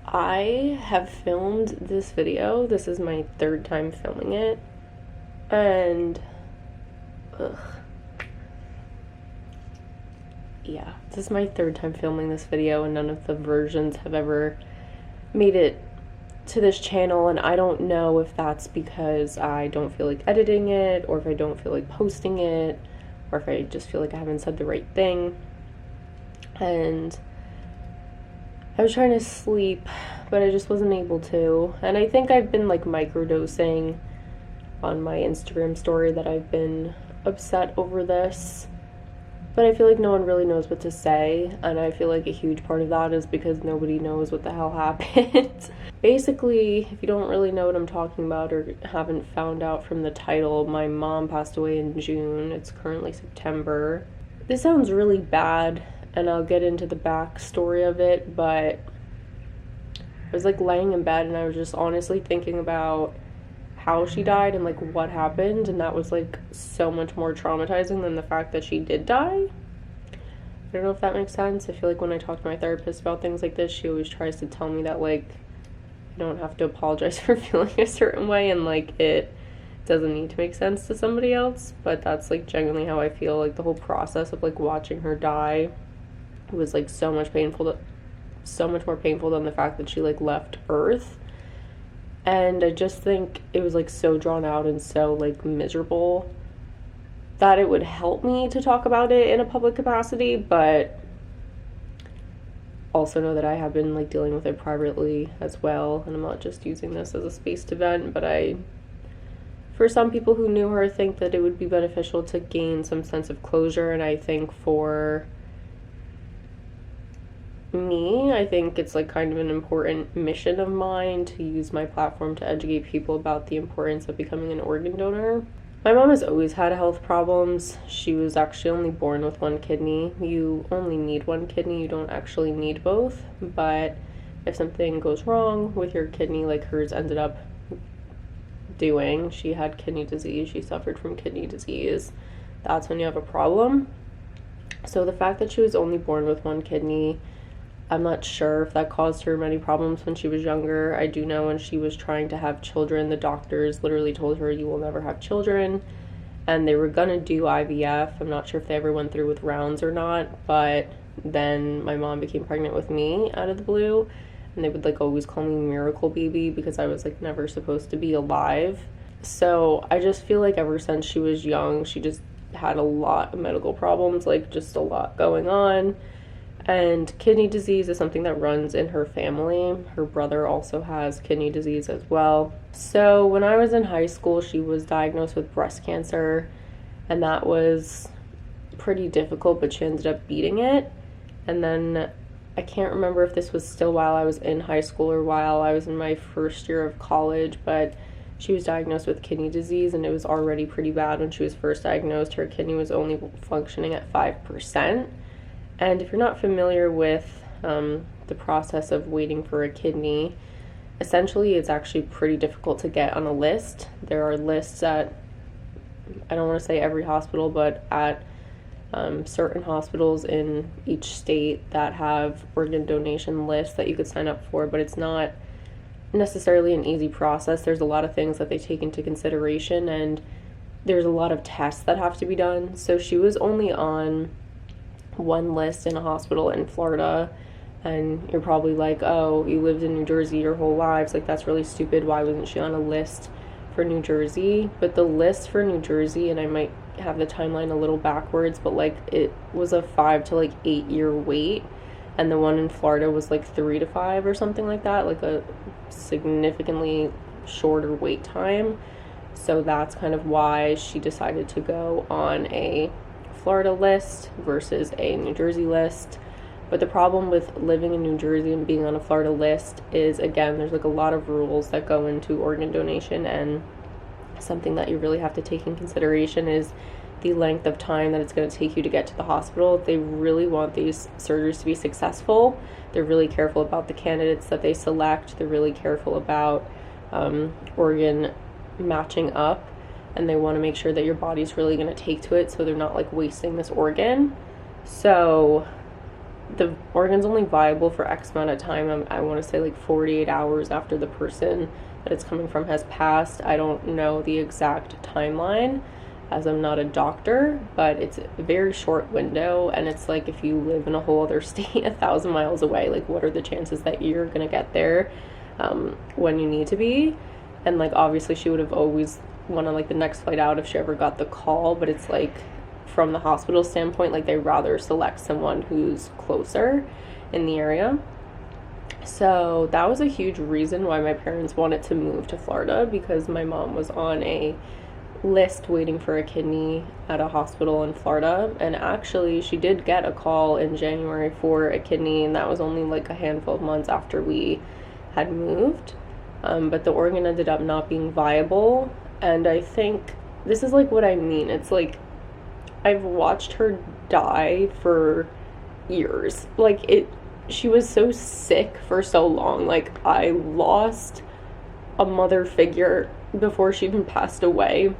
I have filmed this video. This is my third time filming it. And, ugh. Yeah, this is my third time filming this video, and none of the versions have ever made it to this channel. And I don't know if that's because I don't feel like editing it, or if I don't feel like posting it, or if I just feel like I haven't said the right thing. And I was trying to sleep, but I just wasn't able to. And I think I've been like microdosing on my Instagram story that I've been upset over this. But I feel like no one really knows what to say, and I feel like a huge part of that is because nobody knows what the hell happened. Basically, if you don't really know what I'm talking about or haven't found out from the title, my mom passed away in June. It's currently September. This sounds really bad, and I'll get into the backstory of it, but I was like laying in bed and I was just honestly thinking about how she died and like what happened, and that was like so much more traumatizing than the fact that she did die. I don't know if that makes sense. I feel like when I talk to my therapist about things like this, she always tries to tell me that like I don't have to apologize for feeling a certain way, and like it doesn't need to make sense to somebody else. But that's like genuinely how I feel. Like the whole process of like watching her die was like so much more painful than the fact that she like left Earth. And I just think it was like so drawn out and so like miserable that it would help me to talk about it in a public capacity, but also know that I have been like dealing with it privately as well, and I'm not just using this as a space to vent. But for some people who knew her, think that it would be beneficial to gain some sense of closure, and I think for me, I think it's like kind of an important mission of mine to use my platform to educate people about the importance of becoming an organ donor. My mom has always had health problems. She was actually only born with one kidney. You only need one kidney, you don't actually need both. But if something goes wrong with your kidney, like hers ended up doing, she had kidney disease, she suffered from kidney disease, that's when you have a problem. So the fact that she was only born with one kidney, I'm not sure if that caused her many problems when she was younger. I do know when she was trying to have children, the doctors literally told her, you will never have children. And they were gonna do IVF. I'm not sure if they ever went through with rounds or not, but then my mom became pregnant with me out of the blue. And they would like always call me Miracle Baby because I was like never supposed to be alive. So I just feel like ever since she was young, she just had a lot of medical problems, like just a lot going on. And kidney disease is something that runs in her family. Her brother also has kidney disease as well. So when I was in high school, she was diagnosed with breast cancer, and that was pretty difficult, but she ended up beating it. And then I can't remember if this was still while I was in high school or while I was in my first year of college, but she was diagnosed with kidney disease, and it was already pretty bad when she was first diagnosed. Her kidney was only functioning at 5%. And if you're not familiar with the process of waiting for a kidney, essentially it's actually pretty difficult to get on a list. There are lists at, I don't want to say every hospital, but at certain hospitals in each state that have organ donation lists that you could sign up for, but it's not necessarily an easy process. There's a lot of things that they take into consideration, and there's a lot of tests that have to be done. So she was only on one list in a hospital in Florida, and you're probably like, oh, you lived in New Jersey your whole lives, like that's really stupid, why wasn't she on a list for New Jersey? But the list for New Jersey, and I might have the timeline a little backwards, but like it was a 5 to like 8 year wait, and the one in Florida was like 3 to 5 or something like that, like a significantly shorter wait time. So that's kind of why she decided to go on a Florida list versus a New Jersey list. But the problem with living in New Jersey and being on a Florida list is, again, there's like a lot of rules that go into organ donation, and something that you really have to take in consideration is the length of time that it's going to take you to get to the hospital. They really want these surgeries to be successful. They're really careful about the candidates that they select. They're really careful about organ matching up, and they want to make sure that your body's really going to take to it, so they're not like wasting this organ. So the organ's only viable for X amount of time. I want to say like 48 hours after the person that it's coming from has passed. I don't know the exact timeline as I'm not a doctor, but it's a very short window, and it's like if you live in a whole other state 1,000 miles away, like what are the chances that you're gonna get there when you need to be? And like obviously she would have always went on like the next flight out if she ever got the call, but it's like from the hospital standpoint, like they rather select someone who's closer in the area. So that was a huge reason why my parents wanted to move to Florida, because my mom was on a list waiting for a kidney at a hospital in Florida, and actually she did get a call in January for a kidney, and that was only like a handful of months after we had moved. But the organ ended up not being viable, and I think this is like what I mean. It's like I've watched her die for years. She was so sick for so long. Like, I lost a mother figure before she even passed away.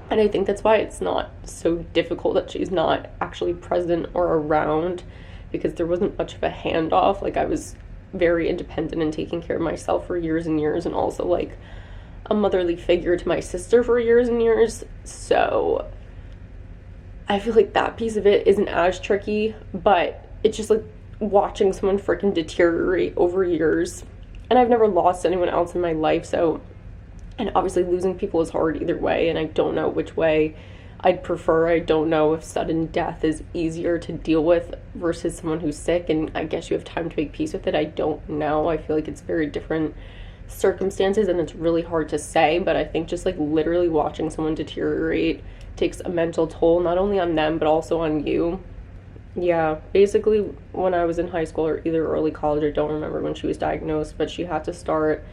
And I think that's why it's not so difficult that she's not actually present or around, because there wasn't much of a handoff. Like, I was very independent and taking care of myself for years and years, and also like a motherly figure to my sister for years and years. So I feel like that piece of it isn't as tricky, but it's just like watching someone freaking deteriorate over years. And I've never lost anyone else in my life, so, and obviously losing people is hard either way, and I don't know which way I'd prefer. I don't know if sudden death is easier to deal with versus someone who's sick, and I guess you have time to make peace with it. I don't know. I feel like it's very different circumstances, and it's really hard to say, but I think just like literally watching someone deteriorate takes a mental toll, not only on them, but also on you. Yeah, basically when I was in high school or either early college, I don't remember when she was diagnosed, but she had to start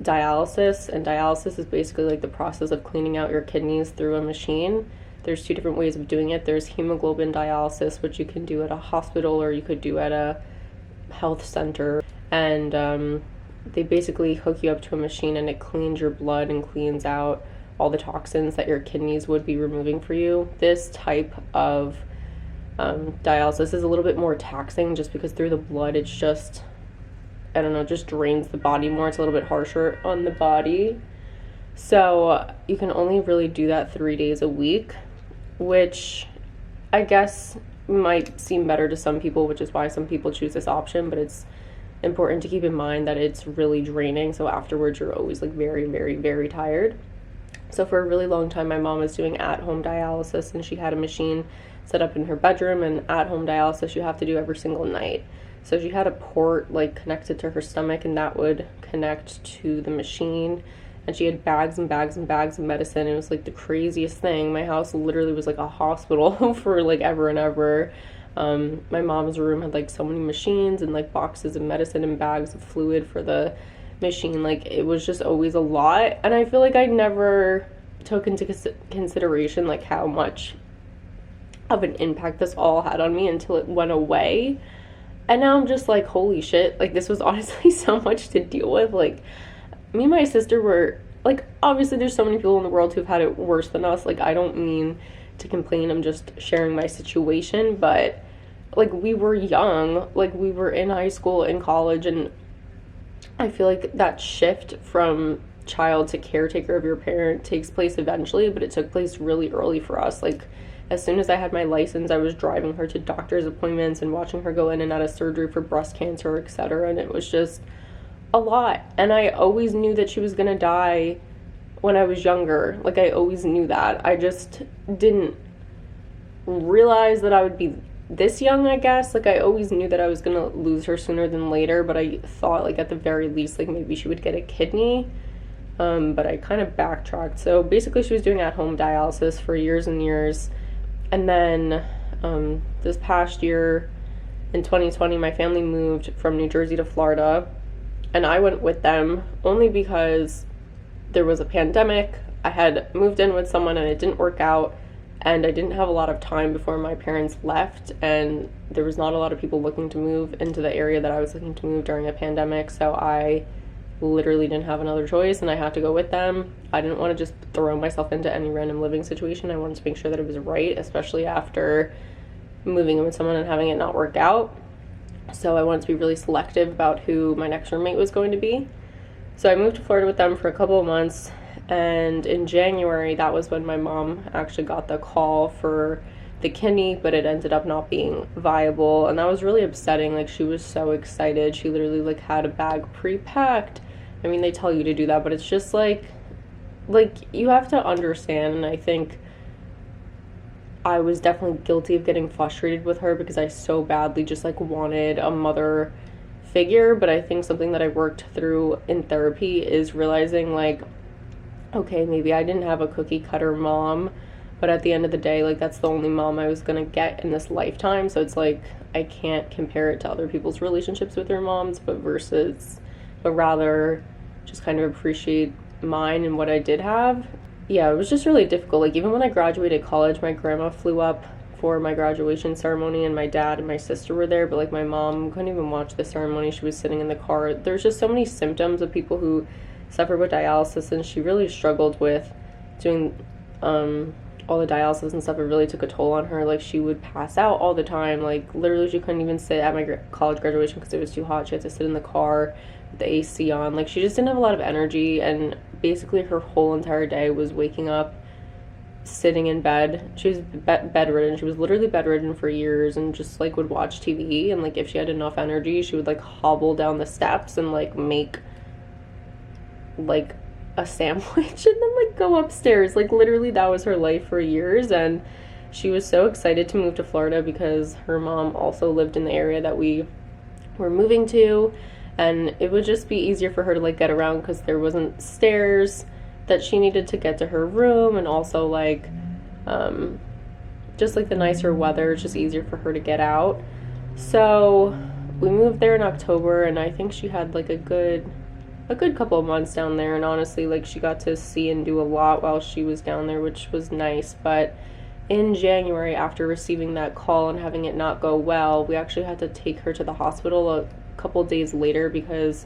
dialysis, and dialysis is basically like the process of cleaning out your kidneys through a machine. There's two different ways of doing it. There's hemoglobin dialysis, which you can do at a hospital or you could do at a health center, and they basically hook you up to a machine and it cleans your blood and cleans out all the toxins that your kidneys would be removing for you. This type of dialysis is a little bit more taxing just because through the blood it's just, I don't know, just drains the body more. It's a little bit harsher on the body. So you can only really do that 3 days a week, which I guess might seem better to some people, which is why some people choose this option, but it's important to keep in mind that it's really draining. So afterwards you're always like very, very, very tired. So for a really long time, my mom was doing at-home dialysis, and she had a machine set up in her bedroom, and at-home dialysis you have to do every single night. So she had a port like connected to her stomach, and that would connect to the machine, and she had bags and bags and bags of medicine. It was like the craziest thing. My house literally was like a hospital for like ever and ever. My mom's room had like so many machines and like boxes of medicine and bags of fluid for the machine. Like, it was just always a lot, and I feel like I never took into consideration like how much of an impact this all had on me until it went away. And now I'm just like, holy shit, like this was honestly so much to deal with. Like, me and my sister were like, obviously there's so many people in the world who've had it worse than us. Like, I don't mean to complain, I'm just sharing my situation, but like we were young, like we were in high school, in college, and I feel like that shift from child to caretaker of your parent takes place eventually, but it took place really early for us. Like, as soon as I had my license, I was driving her to doctor's appointments and watching her go in and out of surgery for breast cancer, etc. And it was just a lot. And I always knew that she was going to die when I was younger. Like, I always knew that. I just didn't realize that I would be this young, I guess. Like, I always knew that I was gonna lose her sooner than later, but I thought like at the very least like maybe she would get a kidney, but I kind of backtracked. So basically she was doing at-home dialysis for years and years, and then this past year in 2020 my family moved from New Jersey to Florida, and I went with them only because there was a pandemic. I had moved in with someone and it didn't work out, and I didn't have a lot of time before my parents left, and there was not a lot of people looking to move into the area that I was looking to move during a pandemic, so I literally didn't have another choice, and I had to go with them. I didn't want to just throw myself into any random living situation. I wanted to make sure that it was right, especially after moving in with someone and having it not work out. So I wanted to be really selective about who my next roommate was going to be. So I moved to Florida with them for a couple of months, and in January, that was when my mom actually got the call for the kidney, but it ended up not being viable, and that was really upsetting. Like, she was so excited. She literally, like, had a bag pre-packed. I mean, they tell you to do that, but it's just like you have to understand, and I think I was definitely guilty of getting frustrated with her because I so badly just, like, wanted a mother figure. But I think something that I worked through in therapy is realizing, like, okay, maybe I didn't have a cookie cutter mom, but at the end of the day, like, that's the only mom I was gonna get in this lifetime. So it's like, I can't compare it to other people's relationships with their moms, but rather just kind of appreciate mine and what I did have. Yeah, it was just really difficult. Like, even when I graduated college, my grandma flew up for my graduation ceremony, and my dad and my sister were there, but, like, my mom couldn't even watch the ceremony. She was sitting in the car. There's just so many symptoms of people who suffer with dialysis, and she really struggled with doing all the dialysis and stuff. It really took a toll on her. Like, she would pass out all the time. Like, literally, she couldn't even sit at my college graduation because it was too hot. She had to sit in the car with the AC on. Like, she just didn't have a lot of energy, and basically her whole entire day was waking up, sitting in bed. She was bedridden. She was literally bedridden for years, and just, like, would watch TV, and, like, if she had enough energy, she would, like, hobble down the steps and, like, make, like, a sandwich and then, like, go upstairs. Like, literally, that was her life for years. And she was so excited to move to Florida because her mom also lived in the area that we were moving to, and it would just be easier for her to, like, get around because there wasn't stairs that she needed to get to her room, and also, like, just, like, the nicer weather, it's just easier for her to get out. So we moved there in October, and I think she had, like, a good couple of months down there, and honestly, like, she got to see and do a lot while she was down there, which was nice. But in January, after receiving that call and having it not go well, we actually had to take her to the hospital a couple days later because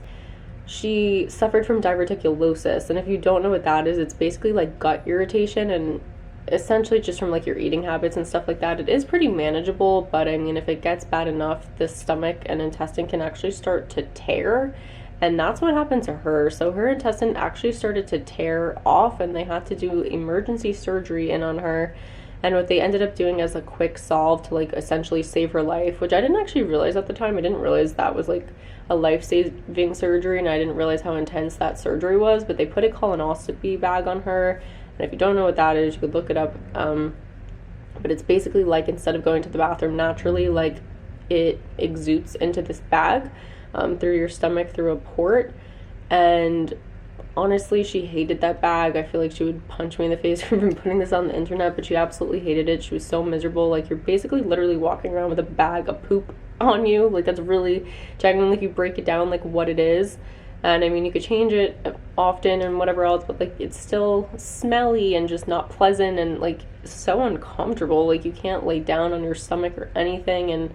she suffered from diverticulosis. And if you don't know what that is, it's basically like gut irritation, and essentially just from, like, your eating habits and stuff like that. It is pretty manageable, but I mean, if it gets bad enough, the stomach and intestine can actually start to tear. And that's what happened to her. So her intestine actually started to tear off, and they had to do emergency surgery in on her. And what they ended up doing as a quick solve to, like, essentially save her life, which I didn't actually realize at the time. I didn't realize that was, like, a life-saving surgery, and I didn't realize how intense that surgery was. But they put a colonoscopy bag on her. And if you don't know what that is, you could look it up. But it's basically, like, instead of going to the bathroom naturally, like, it exudes into this bag through your stomach through a port. And honestly, she hated that bag. I feel like she would punch me in the face for even putting this on the internet, but she absolutely hated it. She was so miserable. Like, you're basically literally walking around with a bag of poop on you. Like, that's really genuinely, if you break it down, like, what it is. And I mean, you could change it often and whatever else, but, like, it's still smelly and just not pleasant and, like, so uncomfortable. Like, you can't lay down on your stomach or anything. And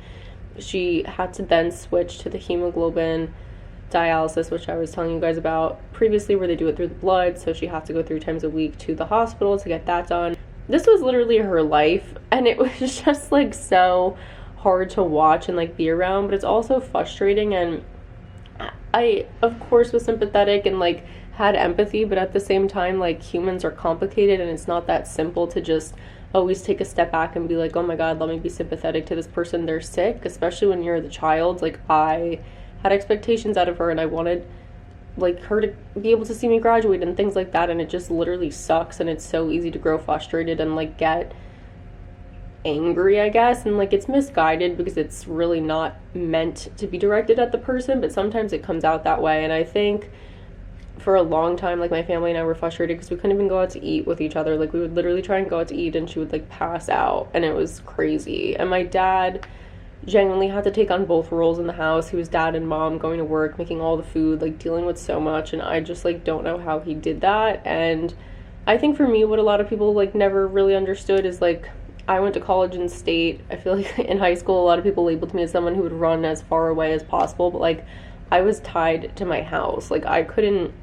she had to then switch to the hemoglobin dialysis, which I was telling you guys about previously, where they do it through the blood. So she had to go 3 times a week to the hospital to get that done. This was literally her life, and it was just, like, so hard to watch and, like, be around, but it's also frustrating. And I, of course, was sympathetic and, like, had empathy, but at the same time, like, humans are complicated, and it's not that simple to just always take a step back and be like, oh my god, let me be sympathetic to this person, they're sick, especially when you're the child. Like, I had expectations out of her, and I wanted, like, her to be able to see me graduate and things like that, and it just literally sucks. And it's so easy to grow frustrated and, like, get angry, I guess, and, like, it's misguided because it's really not meant to be directed at the person, but sometimes it comes out that way. And I think for a long time, like, my family and I were frustrated because we couldn't even go out to eat with each other. Like, we would literally try and go out to eat, and she would, like, pass out, and it was crazy. And my dad genuinely had to take on both roles in the house. He was dad and mom, going to work, making all the food, like, dealing with so much, and I just, like, don't know how he did that. And I think for me, what a lot of people, like, never really understood is, like, I went to college in state. I feel like in high school, a lot of people labeled me as someone who would run as far away as possible, but, like, I was tied to my house. Like, I couldn't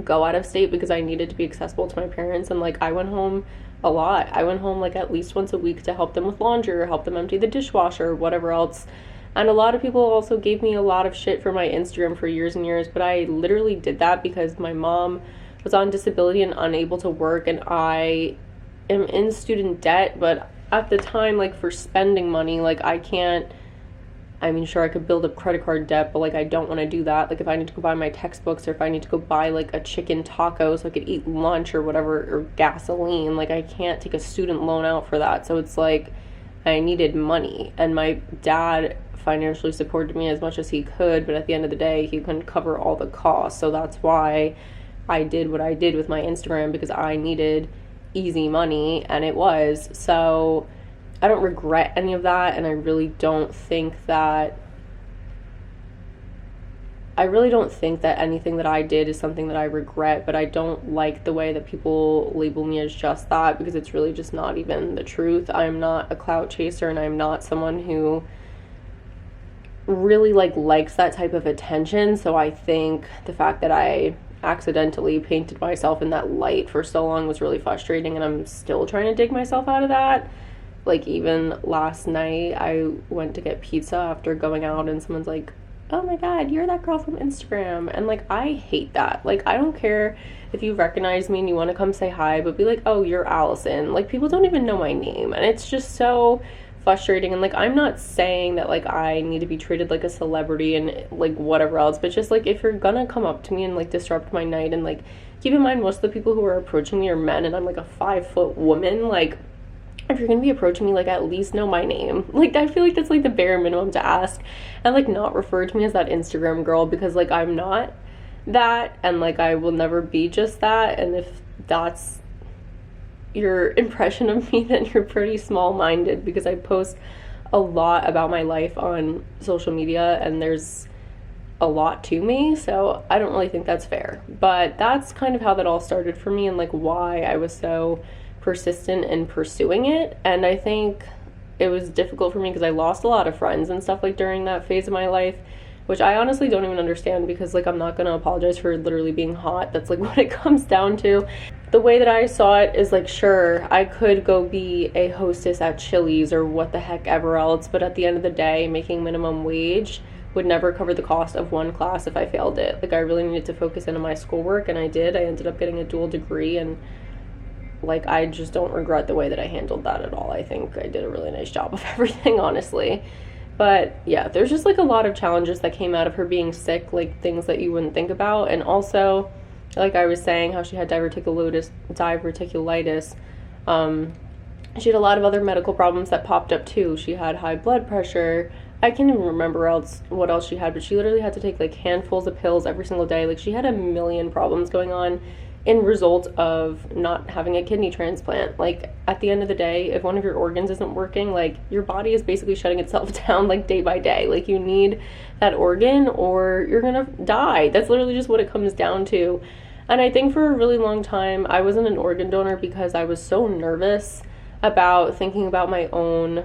go out of state because I needed to be accessible to my parents. And, like, I went home a lot. I went home like at least once a week to help them with laundry or help them empty the dishwasher or whatever else. And a lot of people also gave me a lot of shit for my Instagram for years and years, but I literally did that because my mom was on disability and unable to work, and I am in student debt. But at the time, like, for spending money, like, I can't, I mean, sure, I could build up credit card debt, but like, I don't want to do that. Like, if I need to go buy my textbooks, or if I need to go buy like a chicken taco so I could eat lunch or whatever, or gasoline, like, I can't take a student loan out for that. So it's like, I needed money, and my dad financially supported me as much as he could, but at the end of the day, he couldn't cover all the costs. So that's why I did what I did with my Instagram, because I needed easy money, and it was. So I don't regret any of that, and I really don't think that anything that I did is something that I regret, but I don't like the way that people label me as just that, because it's really just not even the truth. I'm not a clout chaser, and I'm not someone who really likes that type of attention. So I think the fact that I accidentally painted myself in that light for so long was really frustrating, and I'm still trying to dig myself out of that. Like, even last night I went to get pizza after going out, and someone's like, oh my god, you're that girl from Instagram. And like, I hate that. Like, I don't care if you recognize me and you want to come say hi, but be like, oh, you're Allison. Like, people don't even know my name, and it's just so frustrating. And like, I'm not saying that like I need to be treated like a celebrity and like whatever else, but just like, if you're gonna come up to me and like disrupt my night, and like, keep in mind, most of the people who are approaching me are men, and I'm like a 5-foot woman. Like, if you're gonna be approaching me, like, at least know my name. Like, I feel like that's like the bare minimum to ask, and like, not refer to me as that Instagram girl, because like, I'm not that, and like, I will never be just that. And if that's your impression of me, then you're pretty small-minded, because I post a lot about my life on social media, and there's a lot to me, so I don't really think that's fair. But that's kind of how that all started for me, and like, why I was so persistent in pursuing it. And I think it was difficult for me because I lost a lot of friends and stuff like during that phase of my life, which I honestly don't even understand, because like, I'm not gonna apologize for literally being hot. That's like what it comes down to. The way that I saw it is like, sure, I could go be a hostess at Chili's or what the heck ever else, but at the end of the day, making minimum wage would never cover the cost of one class if I failed it. Like, I really needed to focus in on my schoolwork, and I did. I ended up getting a dual degree, and like, I just don't regret the way that I handled that at all. I think I did a really nice job of everything, honestly. But yeah, there's just like a lot of challenges that came out of her being sick, like things that you wouldn't think about. And also, like I was saying, how she had diverticulitis. She had a lot of other medical problems that popped up too. She had high blood pressure. I can't even remember what else she had, but she literally had to take like handfuls of pills every single day. Like, she had a million problems going on in result of not having a kidney transplant. Like, at the end of the day, if one of your organs isn't working, like, your body is basically shutting itself down like day by day. Like, you need that organ or you're gonna die. That's literally just what it comes down to. And I think for a really long time I wasn't an organ donor because I was so nervous about thinking about my own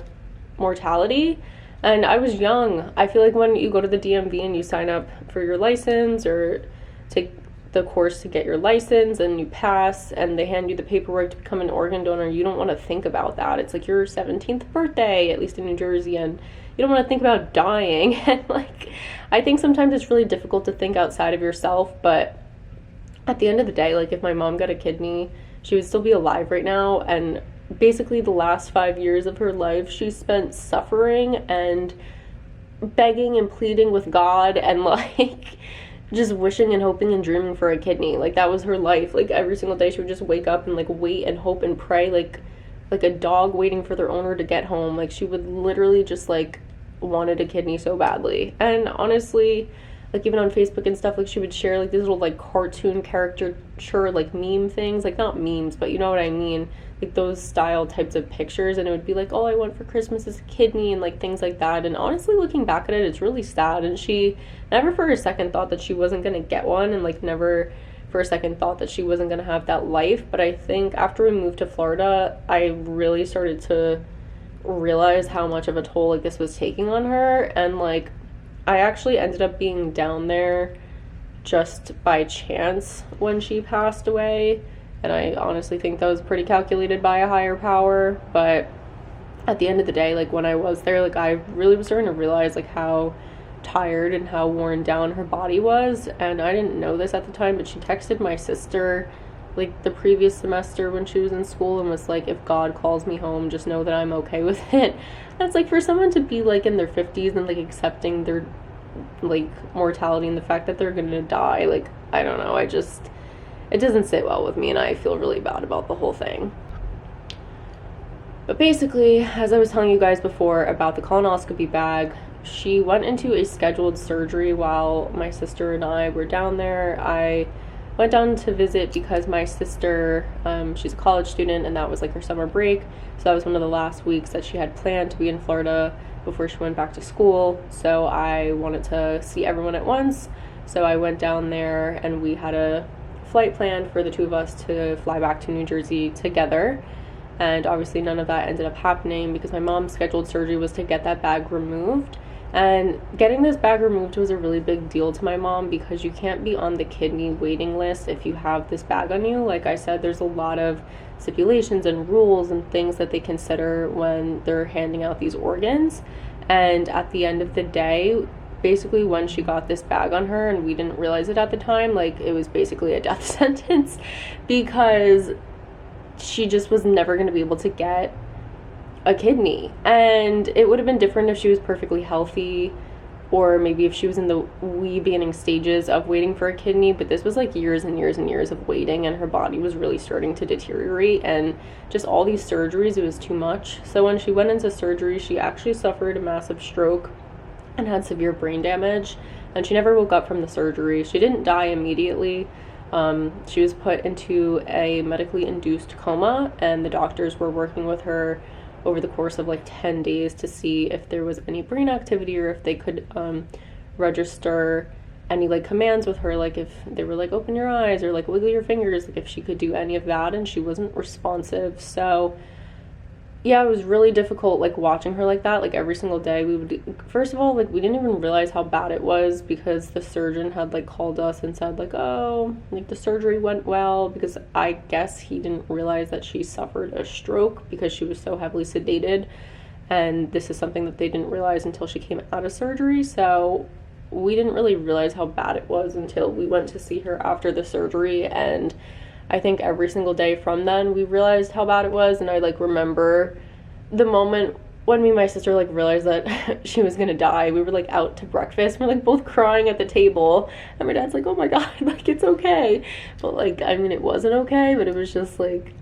mortality. And I was young. I feel like when you go to the DMV and you sign up for your license or take the course to get your license and you pass and they hand you the paperwork to become an organ donor, you don't want to think about that. It's like your 17th birthday, at least in New Jersey, and you don't want to think about dying. And like, I think sometimes it's really difficult to think outside of yourself, but at the end of the day, like, if my mom got a kidney, she would still be alive right now. And basically the last 5 years of her life she spent suffering and begging and pleading with God and like just wishing and hoping and dreaming for a kidney. Like, that was her life. Like, every single day she would just wake up and like wait and hope and pray, like a dog waiting for their owner to get home. Like, she would literally just like wanted a kidney so badly. And honestly, like, even on Facebook and stuff, like, she would share like these little like cartoon caricature like meme things, like, not memes, but you know what I mean, like those style types of pictures. And it would be like, all I want for Christmas is a kidney and like things like that. And honestly, looking back at it, it's really sad. And she never for a second thought that she wasn't gonna get one, and like never for a second thought that she wasn't gonna have that life. But I think after we moved to Florida, I really started to realize how much of a toll like this was taking on her. And like, I actually ended up being down there just by chance when she passed away. And I honestly think that was pretty calculated by a higher power. But at the end of the day, like when I was there, like I really was starting to realize like how tired and how worn down her body was. And I didn't know this at the time, but she texted my sister like the previous semester when she was in school and was like, if God calls me home, just know that I'm okay with it. And it's like, for someone to be like in their 50s and like accepting their like mortality and the fact that they're gonna die, like I don't know, it doesn't sit well with me, and I feel really bad about the whole thing. But basically, as I was telling you guys before about the colonoscopy bag, she went into a scheduled surgery while my sister and I were down there. I went down to visit because my sister, she's a college student, and that was like her summer break. So that was one of the last weeks that she had planned to be in Florida before she went back to school. So I wanted to see everyone at once. So I went down there, and we had a flight planned for the two of us to fly back to New Jersey together. And obviously none of that ended up happening because my mom's scheduled surgery was to get that bag removed. And getting this bag removed was a really big deal to my mom because you can't be on the kidney waiting list if you have this bag on you. Like I said, there's a lot of stipulations and rules and things that they consider when they're handing out these organs. And at the end of the day, basically when she got this bag on her, and we didn't realize it at the time, like it was basically a death sentence because she just was never going to be able to get a kidney. And it would have been different if she was perfectly healthy, or maybe if she was in the wee beginning stages of waiting for a kidney, but this was like years and years and years of waiting, and her body was really starting to deteriorate, and just all these surgeries, it was too much. So when she went into surgery, she actually suffered a massive stroke and had severe brain damage, and she never woke up from the surgery. She didn't die immediately. She was put into a medically induced coma, and the doctors were working with her over the course of like 10 days to see if there was any brain activity, or if they could register any like commands with her, like if they were like open your eyes or like wiggle your fingers, like if she could do any of that, and she wasn't responsive. So yeah, it was really difficult like watching her like that. Like every single day we would, first of all, like we didn't even realize how bad it was because the surgeon had like called us and said like, oh, like the surgery went well, because I guess he didn't realize that she suffered a stroke because she was so heavily sedated, and this is something that they didn't realize until she came out of surgery. So we didn't really realize how bad it was until we went to see her after the surgery, and I think every single day from then we realized how bad it was. And I like remember the moment when me and my sister like realized that she was gonna die. We were like out to breakfast, we're like both crying at the table, and my dad's like, oh my god, like it's okay. But like, I mean, it wasn't okay, but it was just like,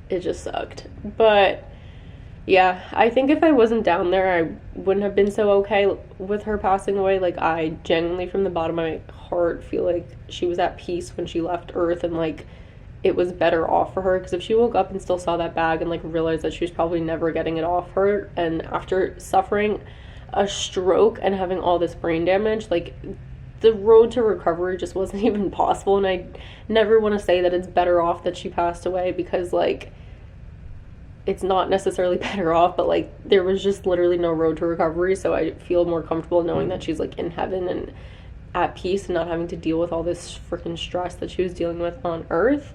it just sucked. But yeah, I think if I wasn't down there, I wouldn't have been so okay with her passing away. Like, I genuinely, from the bottom of my heart, feel like she was at peace when she left Earth, and like it was better off for her, because if she woke up and still saw that bag and like realized that she was probably never getting it off her, and after suffering a stroke and having all this brain damage, like the road to recovery just wasn't even possible. And I never want to say that it's better off that she passed away, because like it's not necessarily better off, but like there was just literally no road to recovery. So I feel more comfortable knowing that she's like in heaven and at peace and not having to deal with all this freaking stress that she was dealing with on Earth.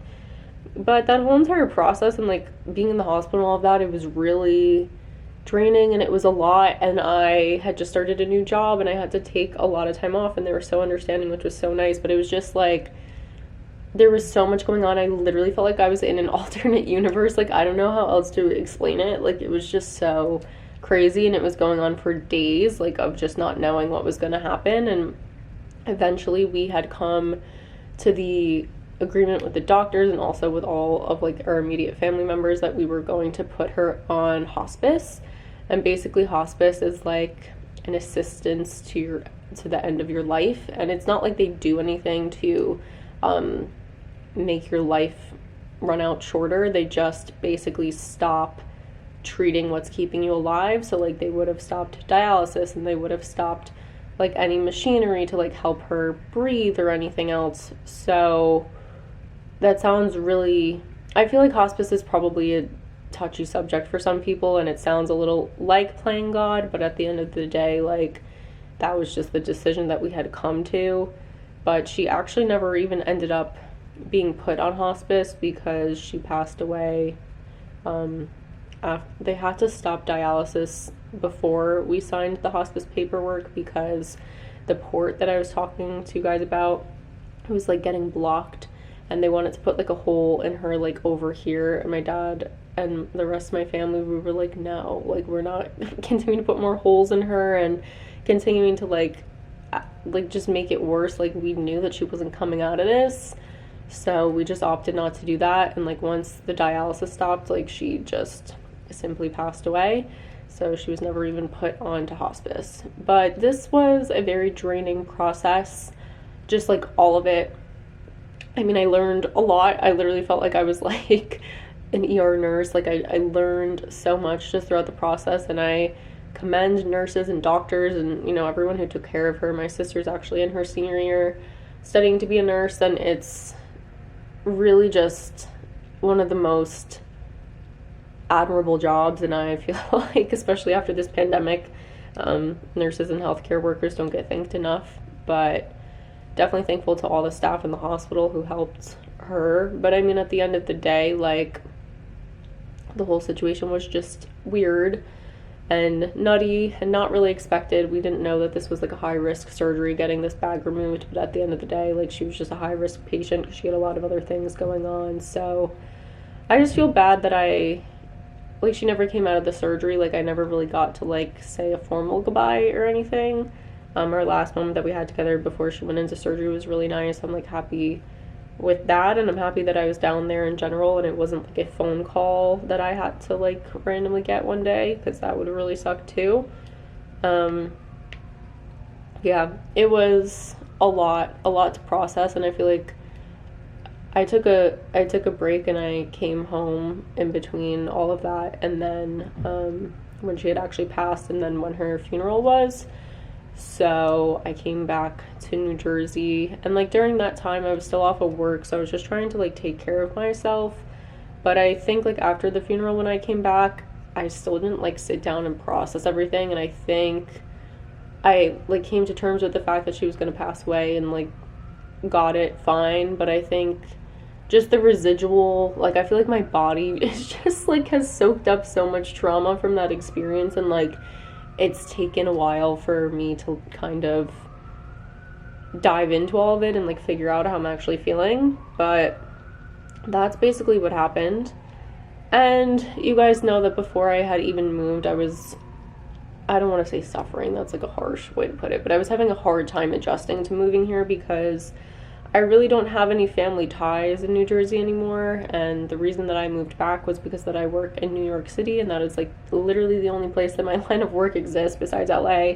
But that whole entire process and like being in the hospital and all of that, it was really draining, and it was a lot. And I had just started a new job, and I had to take a lot of time off, and they were so understanding, which was so nice. But it was just like, there was so much going on. I literally felt like I was in an alternate universe. Like, I don't know how else to explain it. Like, it was just so crazy, and it was going on for days, like, of just not knowing what was going to happen. And eventually we had come to the agreement with the doctors and also with all of like our immediate family members that we were going to put her on hospice. And basically hospice is like an assistance to the end of your life, and it's not like they do anything to make your life run out shorter. They just basically stop treating what's keeping you alive. So like they would have stopped dialysis, and they would have stopped like any machinery to like help her breathe or anything else. So that sounds really, I feel like hospice is probably a touchy subject for some people, and it sounds a little like playing God, but at the end of the day, like, that was just the decision that we had come to. But she actually never even ended up being put on hospice because she passed away. They had to stop dialysis before we signed the hospice paperwork because the port that I was talking to you guys about was like getting blocked, and they wanted to put like a hole in her like over here, and my dad and the rest of my family, we were like, no, like we're not continuing to put more holes in her and continuing to like just make it worse. Like we knew that she wasn't coming out of this, so we just opted not to do that. And like once the dialysis stopped, like she just simply passed away, so she was never even put onto hospice. But this was a very draining process, just like all of it. I mean, I learned a lot. I literally felt like I was like an ER nurse. Like I learned so much just throughout the process, and I commend nurses and doctors and, you know, everyone who took care of her. My sister's actually in her senior year studying to be a nurse, and it's really just one of the most admirable jobs. And I feel like, especially after this pandemic, nurses and healthcare workers don't get thanked enough. But definitely thankful to all the staff in the hospital who helped her. But I mean, at the end of the day, like, the whole situation was just weird and nutty and not really expected. We didn't know that this was like a high risk surgery, getting this bag removed, but at the end of the day, like, she was just a high risk patient because she had a lot of other things going on. So I just feel bad that she never came out of the surgery. Like, I never really got to like say a formal goodbye or anything. Our last moment that we had together before she went into surgery was really nice. I'm like happy with that, and I'm happy that I was down there in general and it wasn't like a phone call that I had to like randomly get one day, because that would have really sucked too. Yeah, it was a lot to process, and I feel like I took a break and I came home in between all of that, and then when she had actually passed, and then when her funeral was. So I came back to New Jersey, and like during that time I was still off of work, so I was just trying to like take care of myself. But I think like after the funeral, when I came back, I still didn't like sit down and process everything, and I think I like came to terms with the fact that she was going to pass away and like got it fine. But I think just the residual, like, I feel like my body is just like has soaked up so much trauma from that experience, and like it's taken a while for me to kind of dive into all of it and like figure out how I'm actually feeling. But that's basically what happened. And you guys know that before I had even moved, I don't want to say suffering, that's like a harsh way to put it, but I was having a hard time adjusting to moving here because I really don't have any family ties in New Jersey anymore. And the reason that I moved back was because that I work in New York City, and that is like literally the only place that my line of work exists besides LA.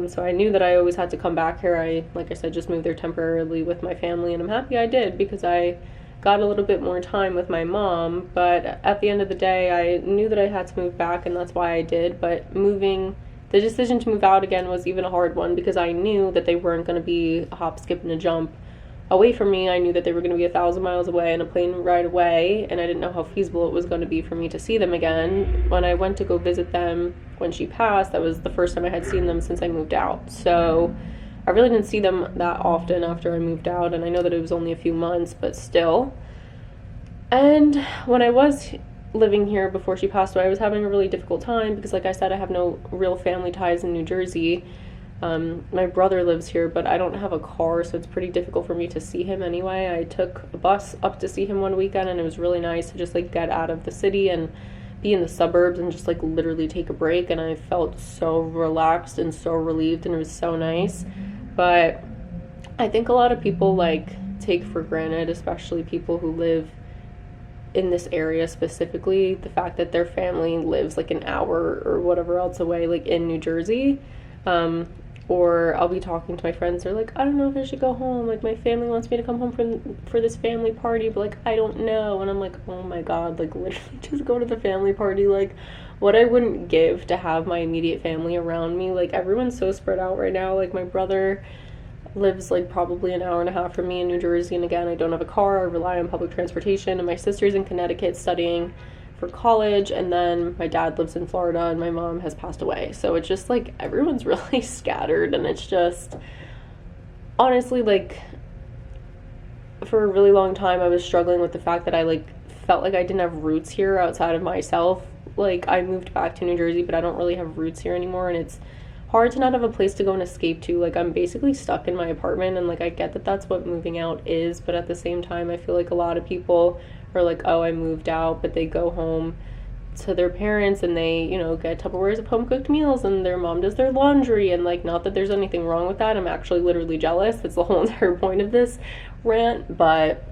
So I knew that I always had to come back here. Like I said, just moved there temporarily with my family, and I'm happy I did because I got a little bit more time with my mom. But at the end of the day, I knew that I had to move back, and that's why I did. But the decision to move out again was even a hard one, because I knew that they weren't going to be a hop, skip, and a jump away from me. I knew that they were going to be 1,000 miles away and a plane ride away, and I didn't know how feasible it was going to be for me to see them again. When I went to go visit them when she passed, that was the first time I had seen them since I moved out. So I really didn't see them that often after I moved out, and I know that it was only a few months, but still. And when I was living here before she passed away, I was having a really difficult time because, like I said, I have no real family ties in New Jersey. My brother lives here, but I don't have a car, so it's pretty difficult for me to see him anyway. I took a bus up to see him one weekend, and it was really nice to just like get out of the city and be in the suburbs and just like literally take a break, and I felt so relaxed and so relieved, and it was so nice. But I think a lot of people like take for granted, especially people who live in this area specifically, the fact that their family lives like an hour or whatever else away, like in New Jersey. Or I'll be talking to my friends, they're like, I don't know if I should go home, like my family wants me to come home for this family party, but like I don't know. And I'm like, oh my god, like literally just go to the family party. Like, what I wouldn't give to have my immediate family around me. Like, everyone's so spread out right now. Like, my brother lives like probably an hour and a half from me in New Jersey, and again, I don't have a car, I rely on public transportation, and my sister's in Connecticut studying for college, and then my dad lives in Florida, and my mom has passed away. So it's just like everyone's really scattered, and it's just honestly like for a really long time I was struggling with the fact that I like felt like I didn't have roots here outside of myself. Like, I moved back to New Jersey, but I don't really have roots here anymore, and it's hard to not have a place to go and escape to. Like, I'm basically stuck in my apartment, and like I get that that's what moving out is, but at the same time I feel like a lot of people are like, oh, I moved out, but they go home to their parents and they, you know, get Tupperwares of home cooked meals and their mom does their laundry, and like, not that there's anything wrong with that. I'm actually literally jealous. That's the whole entire point of this rant, but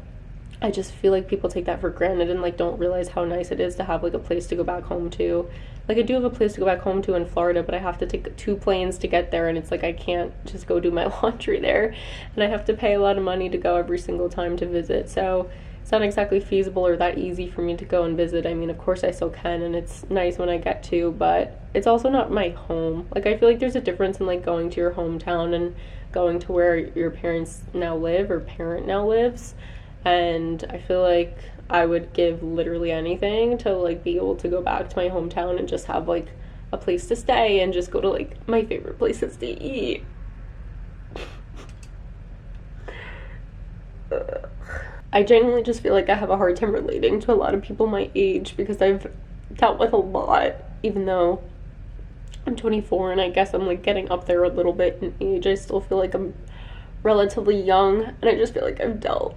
I just feel like people take that for granted and like don't realize how nice it is to have like a place to go back home to. Like, I do have a place to go back home to in Florida, but I have to take 2 planes to get there, and it's like I can't just go do my laundry there, and I have to pay a lot of money to go every single time to visit. So it's not exactly feasible or that easy for me to go and visit. I mean, of course I still can, and it's nice when I get to, but it's also not my home. Like, I feel like there's a difference in like going to your hometown and going to where your parents now live or parent now lives. And I feel like I would give literally anything to like be able to go back to my hometown and just have like a place to stay and just go to like my favorite places to eat. I genuinely just feel like I have a hard time relating to a lot of people my age because I've dealt with a lot, even though I'm 24 and I guess I'm like getting up there a little bit in age. I still feel like I'm relatively young, and I just feel like I've dealt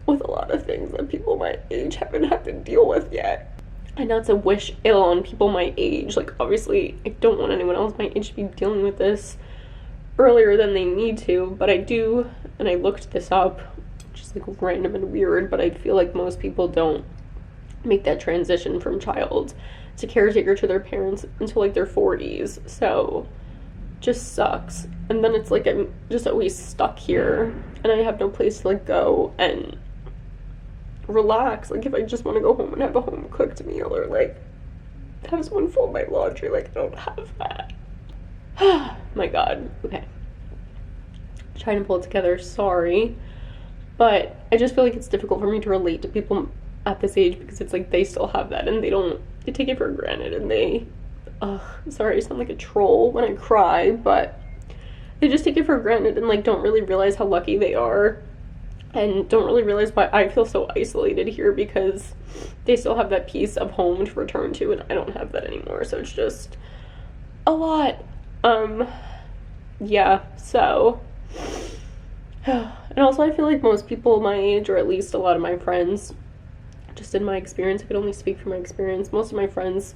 with a lot of things that people my age haven't had to deal with yet. And not to wish ill on people my age. Like, obviously I don't want anyone else my age to be dealing with this earlier than they need to, but I do, and I looked this up, which is like random and weird, but I feel like most people don't make that transition from child to caretaker to their parents until like their 40s. So just sucks. And then it's like I'm just always stuck here and I have no place to like go and relax. Like, if I just want to go home and have a home cooked meal or like have someone fold my laundry, like, I don't have that. My god. Okay, trying to pull it together, sorry, but I just feel like it's difficult for me to relate to people at this age because it's like they still have that and they take it for granted, and they sorry, I sound like a troll when I cry, but they just take it for granted and like don't really realize how lucky they are, and don't really realize why I feel so isolated here because they still have that piece of home to return to and I don't have that anymore. So it's just a lot. Yeah, so and also I feel like most people my age, or at least a lot of my friends, just in my experience, I could only speak from my experience, most of my friends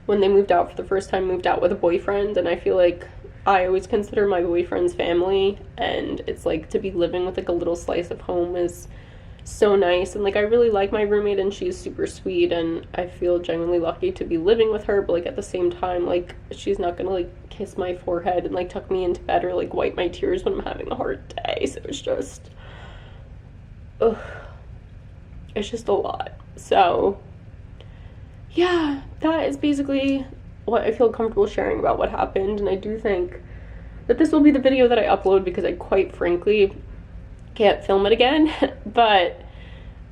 when they moved out for the first time moved out with a boyfriend, and I feel like I always consider my boyfriend's family, and it's like to be living with like a little slice of home is so nice. And like, I really like my roommate and she's super sweet and I feel genuinely lucky to be living with her, but like at the same time, like, she's not gonna like kiss my forehead and like tuck me into bed or like wipe my tears when I'm having a hard day. So it's just it's just a lot. So yeah, that is basically what I feel comfortable sharing about what happened. And I do think that this will be the video that I upload because I quite frankly can't film it again. But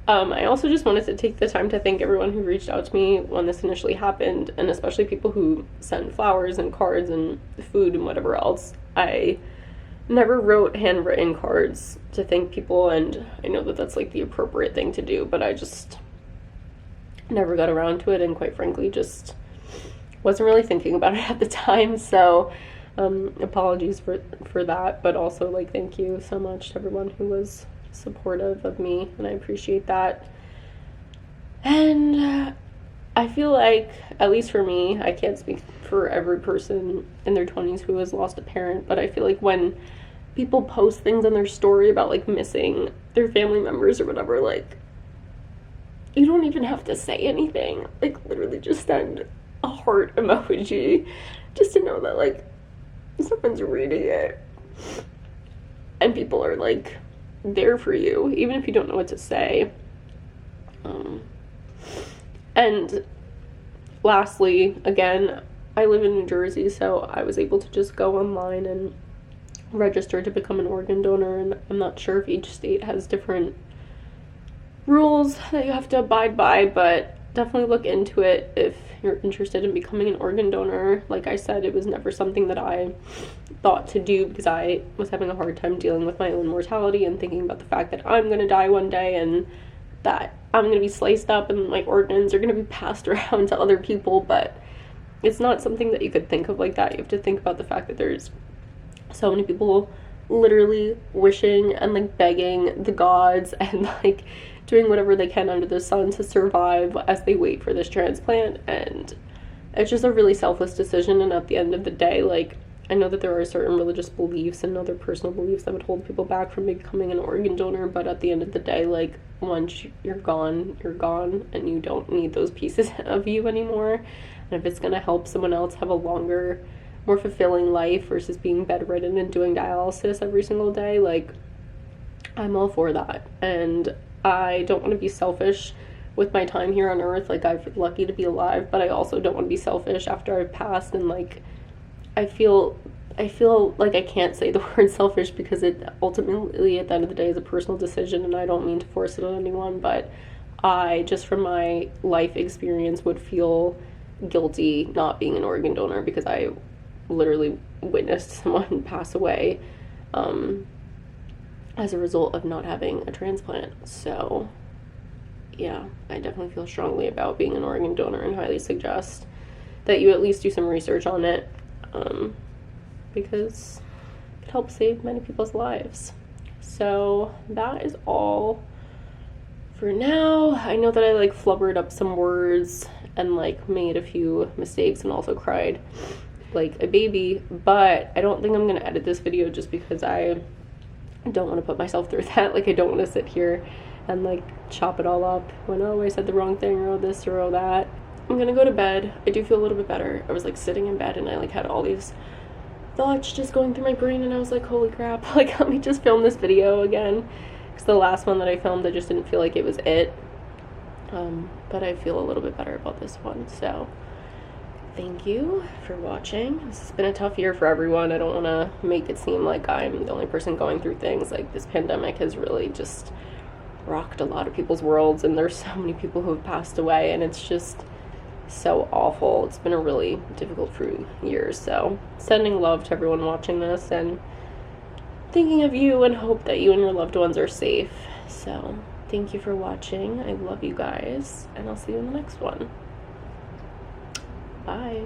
I also just wanted to take the time to thank everyone who reached out to me when this initially happened, and especially people who sent flowers and cards and food and whatever else. I never wrote handwritten cards to thank people, and I know that that's like the appropriate thing to do, but I just never got around to it, and quite frankly just wasn't really thinking about it at the time. So apologies for that, but also like thank you so much to everyone who was supportive of me, and I appreciate that. And I feel like, at least for me, I can't speak for every person in their 20s who has lost a parent, but I feel like when people post things on their story about like missing their family members or whatever, like, you don't even have to say anything. Like, literally just send a heart emoji just to know that like someone's reading it and people are like there for you, even if you don't know what to say. And lastly, again, I live in New Jersey, so I was able to just go online and register to become an organ donor, and I'm not sure if each state has different rules that you have to abide by, but definitely look into it if you're interested in becoming an organ donor. Like I said, it was never something that I thought to do because I was having a hard time dealing with my own mortality and thinking about the fact that I'm going to die one day and that I'm going to be sliced up and my organs are going to be passed around to other people. But it's not something that you could think of like that. You have to think about the fact that there's so many people literally wishing and like begging the gods and like doing whatever they can under the sun to survive as they wait for this transplant. And it's just a really selfless decision. And at the end of the day, like, I know that there are certain religious beliefs and other personal beliefs that would hold people back from becoming an organ donor, but at the end of the day, like, once you're gone, and you don't need those pieces of you anymore. And if it's going to help someone else have a longer, more fulfilling life versus being bedridden and doing dialysis every single day, like, I'm all for that. And I don't want to be selfish with my time here on earth. Like, I'm lucky to be alive, but I also don't want to be selfish after I've passed. And like, I feel like I can't say the word selfish because it ultimately at the end of the day is a personal decision, and I don't mean to force it on anyone, but I just from my life experience would feel guilty not being an organ donor because I literally witnessed someone pass away as a result of not having a transplant. So yeah, I definitely feel strongly about being an organ donor and highly suggest that you at least do some research on it, because it helps save many people's lives. So that is all for now. I know that I like flubbered up some words and like made a few mistakes and also cried like a baby, but I don't think I'm gonna edit this video just because I don't want to put myself through that. Like, I don't want to sit here and like chop it all up when, oh, I said the wrong thing or oh this or oh that. I'm gonna go to bed. I do feel a little bit better. I was like sitting in bed and I like had all these thoughts just going through my brain and I was like, holy crap, like let me just film this video again, because the last one that I filmed, I just didn't feel like it was it. But I feel a little bit better about this one. So thank you for watching. This has been a tough year for everyone. I don't want to make it seem like I'm the only person going through things. Like, this pandemic has really just rocked a lot of people's worlds, and there's so many people who have passed away, and it's just so awful. It's been a really difficult few years. So sending love to everyone watching this and thinking of you, and hope that you and your loved ones are safe. So thank you for watching. I love you guys, and I'll see you in the next one. Bye.